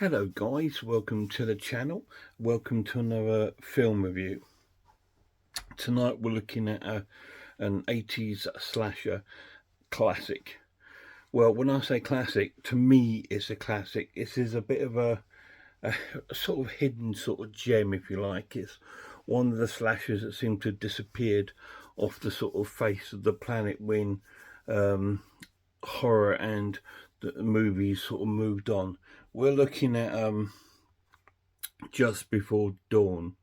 Hello guys, welcome to the channel. Welcome to another film review. Tonight we're looking at an 80s slasher classic. Well, when I say classic, to me it's a classic. This is a bit of a sort of hidden sort of gem, if you like. It's one of the slashers that seem to have disappeared off the sort of face of the planet when horror and the movies sort of moved on. We're looking at Just Before Dawn.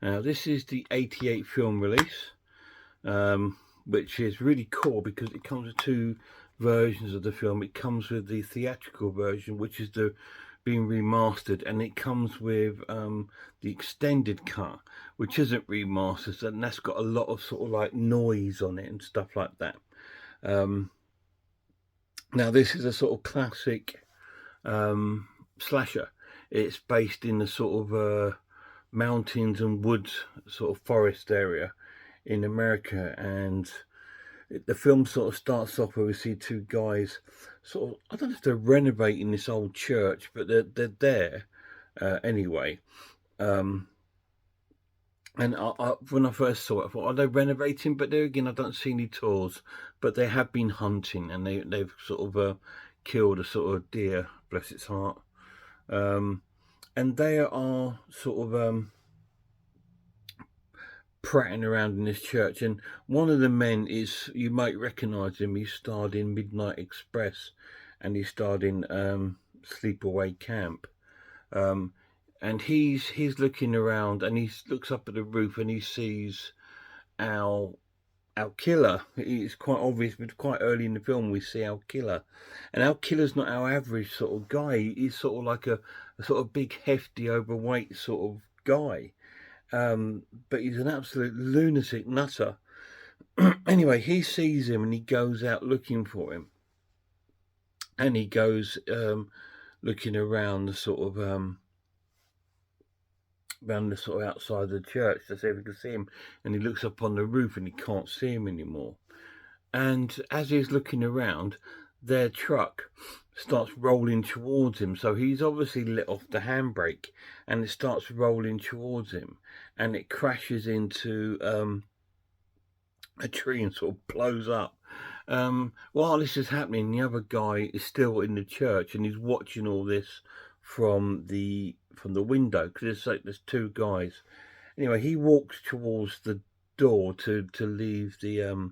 Now, this is the 88 film release, which is really cool because it comes with two versions of the film. It comes with the theatrical version, which is being remastered, and it comes with the extended cut, which isn't remastered, and that's got a lot of sort of like noise on it and stuff like that. Now, this is a sort of classic slasher. It's based in the sort of mountains and woods sort of forest area in America, and the film sort of starts off where we see two guys sort of, I don't know if they're renovating this old church, but they're there anyway. And when I first saw it, I thought, are they renovating? But there again, I don't see any tours, but they have been hunting, and they've sort of killed a sort of deer, bless its heart. And they are sort of prattling around in this church, and one of the men is, you might recognise him, he starred in Midnight Express, and he starred in Sleepaway Camp. And he's looking around, and he looks up at the roof, and he sees our killer. It's quite obvious, but quite early in the film we see our killer, and our killer's not our average sort of guy. He's sort of like a sort of big, hefty, overweight sort of guy, but he's an absolute lunatic nutter. Anyway, he sees him and he goes out looking for him, and he goes looking around the sort of outside the church to see if he can see him, and he looks up on the roof and he can't see him anymore. And as he's looking around, their truck starts rolling towards him, so he's obviously let off the handbrake, and it starts rolling towards him, and it crashes into a tree and sort of blows up. While this is happening, the other guy is still in the church, and he's watching all this from the window, because there's two guys. Anyway, he walks towards the door to leave the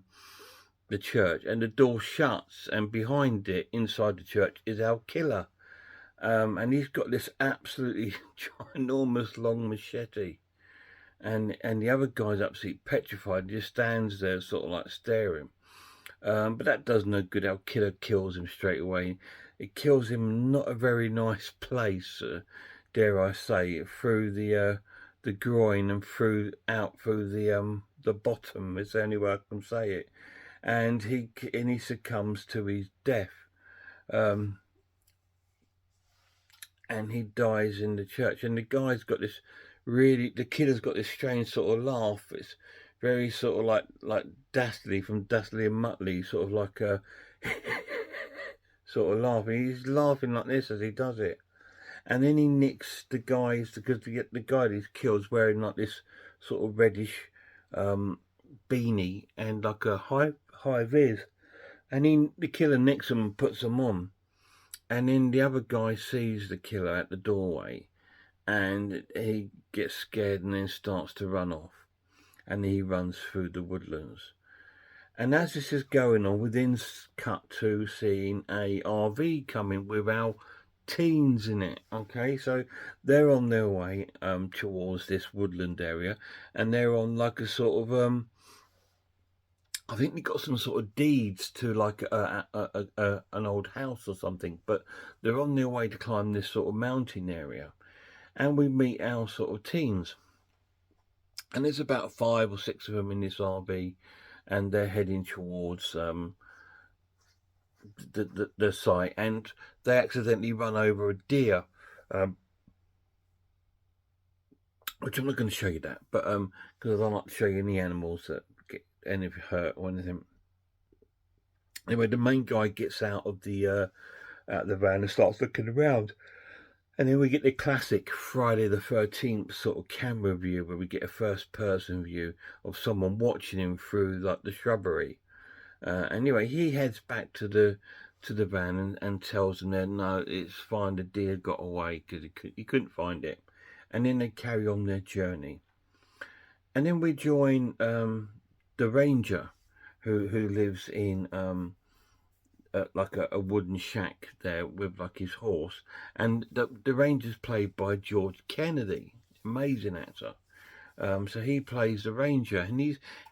church, and the door shuts, and behind it, inside the church, is our killer. And he's got this absolutely ginormous long machete, and the other guy's absolutely petrified. He just stands there sort of like staring. But that does no good. Our killer kills him straight away. It kills him not a very nice place, dare I say, through the groin and out through the bottom. It's the only way I can say it. And he succumbs to his death, and he dies in the church. And the killer's got this strange sort of laugh. It's very sort of like Dastardly from Dastardly and Muttley, sort of like a sort of laughing. He's laughing like this as he does it. And then he nicks the guys, because the guy that he's killed's wearing like this sort of reddish beanie and like a high vis, and the killer nicks them and puts them on. And then the other guy sees the killer at the doorway, and he gets scared and then starts to run off, and he runs through the woodlands. And as this is going on, we then cut to seeing a RV coming with our teens in it. Okay, so they're on their way towards this woodland area, and they're on like a sort of I think they got some sort of deeds to like an old house or something, but they're on their way to climb this sort of mountain area, and we meet our sort of teens, and there's about 5 or 6 of them in this RV, and they're heading towards the site, and they accidentally run over a deer, which I'm not going to show you that, but because I don't like to show you any animals that get any hurt or anything. Anyway, the main guy gets out of the van and starts looking around, And then we get the classic Friday the 13th sort of camera view, where we get a first person view of someone watching him through like the shrubbery. Anyway, he heads back to the van and tells them that no, it's fine, the deer got away because he couldn't find it. And then they carry on their journey. And then we join the ranger who lives in like a wooden shack there with like his horse, and the ranger's played by George Kennedy, amazing actor. So he plays the ranger, and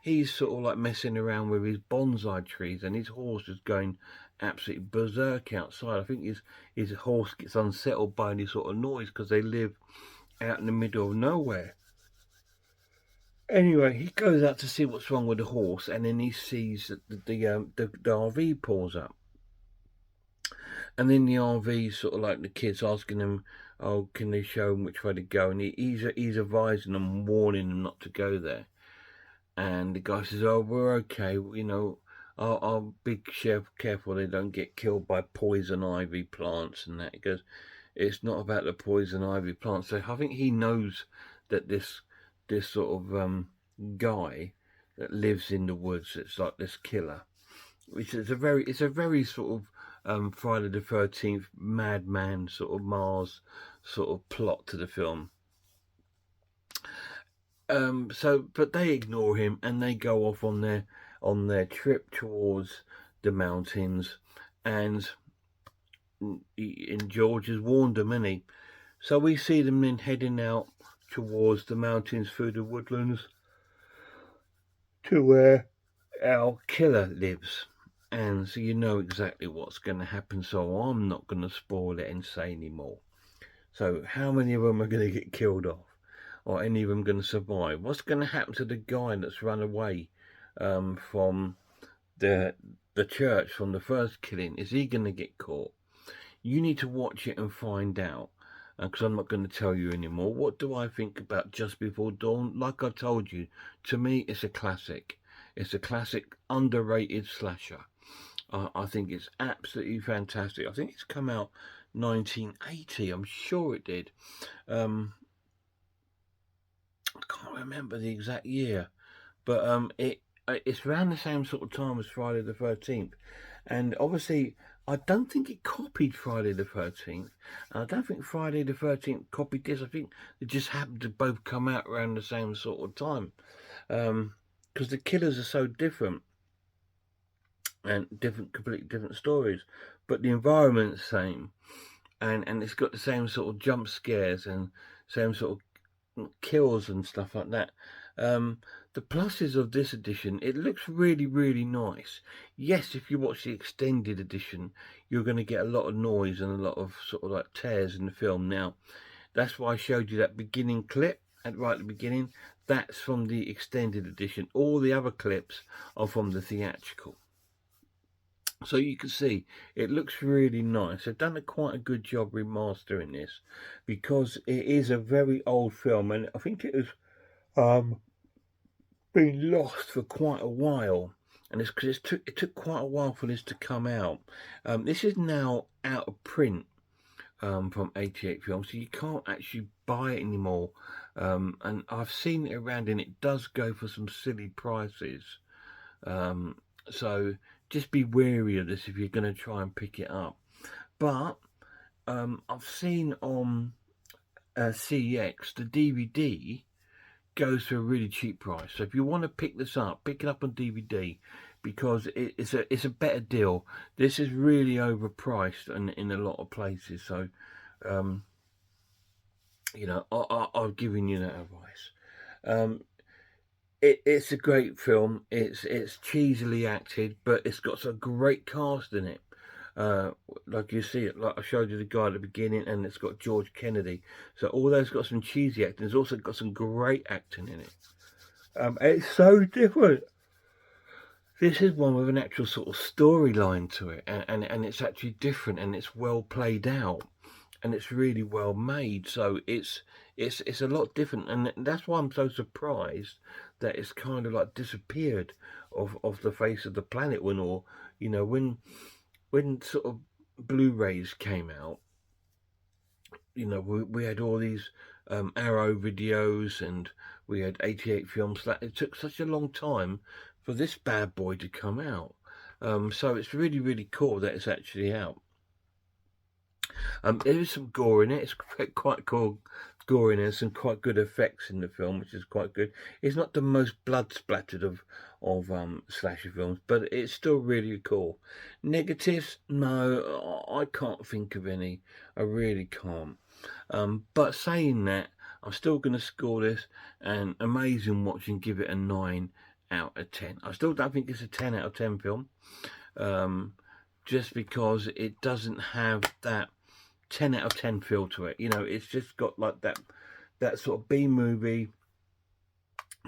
he's sort of like messing around with his bonsai trees, and his horse is going absolutely berserk outside. I think his horse gets unsettled by any sort of noise because they live out in the middle of nowhere. Anyway, he goes out to see what's wrong with the horse, and then he sees that the RV pulls up. And then the RV sort of like the kids asking him, "Oh, can they show him which way to go?" And he's advising them, warning them not to go there. And the guy says, "Oh, we're okay. You know, I'll be careful they don't get killed by poison ivy plants and that." He goes, "It's not about the poison ivy plants." So I think he knows that this sort of guy that lives in the woods, it's like this killer, which is a very sort of Friday the 13th madman sort of Mars sort of plot to the film. But they ignore him and they go off on their trip towards the mountains, and George has warned them, isn't he? So we see them then heading out towards the mountains through the woodlands to where our killer lives. And so you know exactly what's going to happen, so I'm not going to spoil it and say any more. So how many of them are going to get killed off? Or any of them going to survive? What's going to happen to the guy that's run away from the church from the first killing? Is he going to get caught? You need to watch it and find out, because I'm not going to tell you anymore. What do I think about Just Before Dawn? Like I told you, to me it's a classic. It's a classic, underrated slasher. I think it's absolutely fantastic. I think it's come out 1980. I'm sure it did. I can't remember the exact year, but it's around the same sort of time as Friday the 13th, and obviously I don't think it copied Friday the 13th, and I don't think Friday the 13th copied this. I think they just happened to both come out around the same sort of time, because the killers are so different and completely different stories, but the environment's same, and it's got the same sort of jump scares and same sort of kills and stuff like that. The pluses of this edition, it looks really, really nice. Yes, if you watch the extended edition, you're going to get a lot of noise and a lot of sort of like tears in the film. Now, that's why I showed you that beginning clip right at the beginning. That's from the extended edition. All the other clips are from the theatrical. So you can see it looks really nice. They've done quite a good job remastering this, because it is a very old film, and I think it has been lost for quite a while, and it's because it took quite a while for this to come out. This is now out of print from 88 Films, so you can't actually buy it anymore. And I've seen it around, and it does go for some silly prices. So just be wary of this if you're going to try and pick it up. But I've seen on CEX the DVD goes for a really cheap price. So if you want to pick this up, pick it up on DVD, because it's a better deal. This is really overpriced in a lot of places. So you know, I've given you that advice. It's a great film. It's cheesily acted, but it's got some great cast in it. Like you see it, like I showed you the guy at the beginning, and it's got George Kennedy. So although it's got some cheesy acting, it's also got some great acting in it. It's so different. This is one with an actual sort of storyline to it, and it's actually different, and it's well played out, and it's really well made. So it's a lot different, and that's why I'm so surprised that it's kind of like disappeared off the face of the planet when sort of Blu-rays came out. you know, we had all these Arrow videos, and we had 88 films. That it took such a long time for this bad boy to come out. So it's really, really cool that it's actually out. There is some gore in it. It's quite cool gore in it, and some quite good effects in the film, which is quite good. It's not the most blood splattered of slasher films, but it's still really cool. Negatives? No, I can't think of any. I really can't. But saying that, I'm still going to score this an amazing watch and give it a 9 out of 10. I still don't think it's a 10 out of 10 film. Just because it doesn't have that 10 out of 10 feel to it. You know, it's just got like that sort of B movie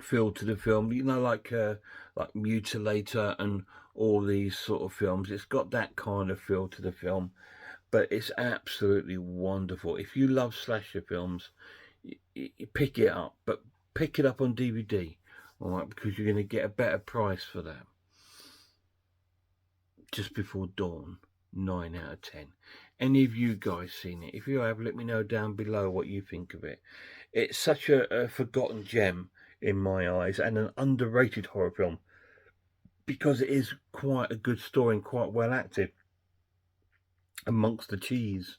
feel to the film. You know, like Mutilator and all these sort of films. It's got that kind of feel to the film, but it's absolutely wonderful. If you love slasher films, you pick it up, but pick it up on DVD, all right, because you're going to get a better price for that. Just Before Dawn, 9 out of 10. Any of you guys seen it? If you have, let me know down below what you think of it. It's such a forgotten gem in my eyes, and an underrated horror film, because it is quite a good story and quite well acted amongst the cheese.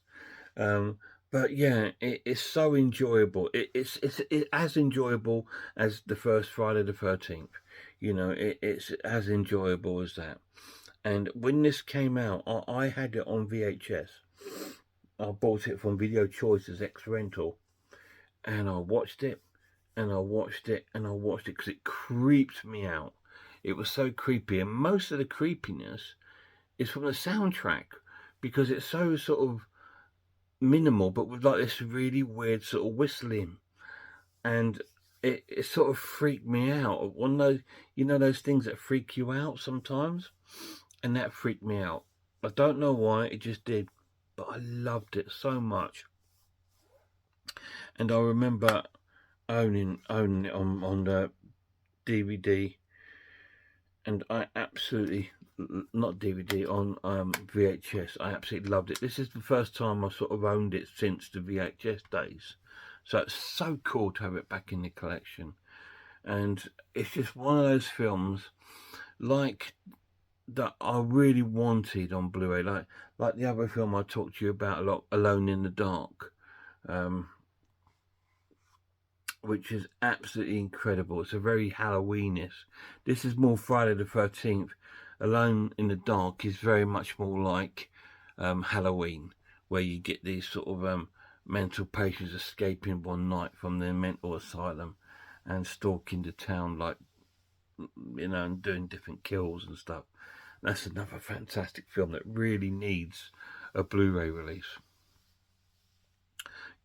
But yeah, it's so enjoyable. It's as enjoyable as the first Friday the 13th. You know, it's as enjoyable as that. And when this came out, I had it on VHS. I bought it from Video Choices X Rental, and I watched it, and I watched it, and I watched it, because it creeped me out. It was so creepy, and most of the creepiness is from the soundtrack, because it's so sort of minimal, but with like this really weird sort of whistling, and it sort of freaked me out. One of those, you know, those things that freak you out sometimes. And that freaked me out. I don't know why, it just did. But I loved it so much. And I remember owning it on the DVD. And I absolutely, not DVD, on VHS. I absolutely loved it. This is the first time I sort of owned it since the VHS days. So it's so cool to have it back in the collection. And it's just one of those films, like, that I really wanted on Blu-ray, like the other film I talked to you about a lot, Alone in the Dark, which is absolutely incredible. It's a very Halloweenish. This is more Friday the 13th. Alone in the Dark is very much more like Halloween, where you get these sort of mental patients escaping one night from their mental asylum and stalking the town, like, you know, and doing different kills and stuff. That's another fantastic film that really needs a Blu-ray release.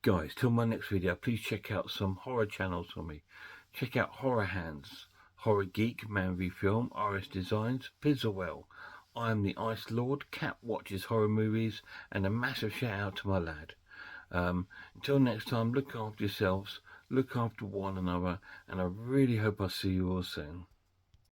Guys, till my next video, please check out some horror channels for me. Check out Horror Hands, Horror Geek, Man v Film, RS Designs, Pizzlewell. I am the Ice Lord, Cat watches horror movies, and a massive shout out to my lad. Until next time, look after yourselves, look after one another, and I really hope I see you all soon.